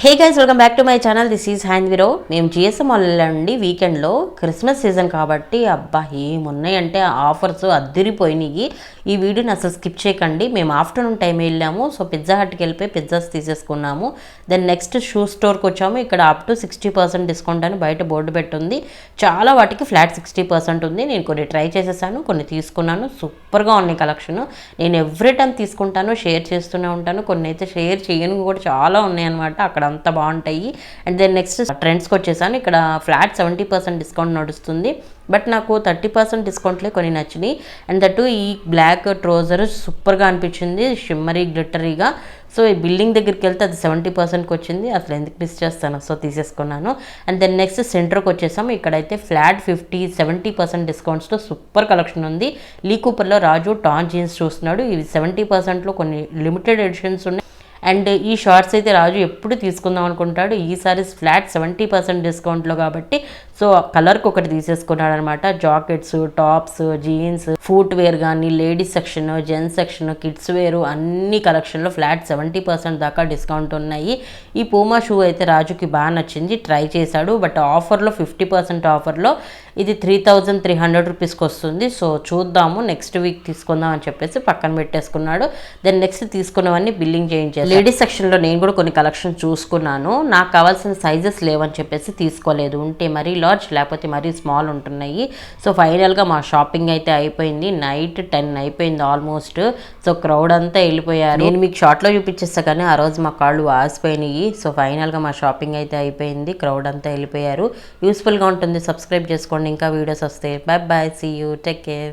Hey guys, welcome back to my channel. This is హ్యాండ్విరో. మేము GSM mall అండి వీకెండ్లో. క్రిస్మస్ సీజన్ కాబట్టి అబ్బా ఏమున్నాయంటే ఆఫర్స్ అద్దిరిపోయినాయి. ఈ వీడియోని అసలు స్కిప్ చేయకండి. మేము ఆఫ్టర్నూన్ టైం వెళ్ళాము. సో పిజ్జా హట్కి వెళ్ళిపోయి పిజ్జాస్ తీసేసుకున్నాము. దెన్ నెక్స్ట్ షూ స్టోర్కి వచ్చాము. ఇక్కడ అప్ టు 60% డిస్కౌంట్ అని బయట బోర్డు పెట్టుంది. చాలా వాటికి ఫ్లాట్ 60% ఉంది. నేను కొన్ని ట్రై చేసేసాను, కొన్ని తీసుకున్నాను. సూపర్గా ఉన్నాయి కలెక్షన్. నేను ఎవ్రీ టైం తీసుకుంటాను, షేర్ చేస్తూనే ఉంటాను. కొన్ని అయితే షేర్ చేయను కూడా చాలా ఉన్నాయన్నమాట. అక్కడ అంతా బాగుంటాయి. అండ్ దెన్ నెక్స్ట్ ట్రెండ్స్కి వచ్చేసాను. ఇక్కడ ఫ్లాట్ 70% డిస్కౌంట్ నడుస్తుంది. బట్ నాకు 30% డిస్కౌంట్లే కొన్ని నచ్చినాయి. అండ్ దట్టు ఈ బ్లాక్ ట్రౌజర్ సూపర్గా అనిపించింది, షిమ్మరీ గ్లిటరీగా. సో ఈ బిల్డింగ్ దగ్గరికి వెళ్తే అది 70%కి వచ్చింది. అసలు ఎందుకు మిస్ చేస్తాను, సో తీసేసుకున్నాను. అండ్ దెన్ నెక్స్ట్ సెంటర్కి వచ్చేసాము. ఇక్కడైతే ఫ్లాట్ 50-70% డిస్కౌంట్స్తో సూపర్ కలెక్షన్ ఉంది. లీ కూపర్లో రాజు టాన్ జీన్స్ చూస్తున్నాడు. ఇవి 70%లో కొన్ని లిమిటెడ్ ఎడిషన్స్ ఉన్నాయి. అండ్ ఈ షార్ట్స్ అయితే రాజు ఎప్పుడు తీసుకుందాం అనుకుంటాడు. ఈసారి ఫ్లాట్ 70% డిస్కౌంట్లో కాబట్టి సో కలర్కి ఒకటి తీసేసుకున్నాడు అనమాట. Jackets, tops, jeans, footwear కానీ, ladies section, gents section, kids వేరు అన్ని కలెక్షన్లో ఫ్లాట్ 70% దాకా డిస్కౌంట్ ఉన్నాయి. ఈ పూమా షూ అయితే రాజుకి బాగా నచ్చింది, ట్రై చేశాడు. బట్ ఆఫర్లో 50% ఆఫర్లో ఇది 3300 రూపీస్కి వస్తుంది. సో చూద్దాము, నెక్స్ట్ వీక్ తీసుకుందాం అని చెప్పేసి పక్కన పెట్టేసుకున్నాడు. దెన్ నెక్స్ట్ తీసుకున్నవన్నీ బిల్లింగ్ చేయించారు. లేడీస్ సెక్షన్లో నేను కూడా కొన్ని కలెక్షన్ చూసుకున్నాను. నాకు కావాల్సిన సైజెస్ లేవని చెప్పేసి తీసుకోలేదు. ఉంటే మరీ లార్జ్ లేకపోతే మరీ స్మాల్ ఉంటున్నాయి. సో ఫైనల్గా మా షాపింగ్ అయితే అయిపోయింది. నైట్ 10 అయిపోయింది ఆల్మోస్ట్. సో క్రౌడ్ అంతా వెళ్ళిపోయారు. నేను మీకు షార్ట్లో చూపించేస్తా కానీ ఆ రోజు మా కాళ్ళు వాసిపోయినాయి. సో ఫైనల్గా మా షాపింగ్ అయితే అయిపోయింది. క్రౌడ్ అంతా వెళ్ళిపోయారు. యూస్ఫుల్గా ఉంటుంది, సబ్స్క్రైబ్ చేసుకోండి, ఇంకా వీడియోస్ వస్తాయి. Bye bye, see you, take care.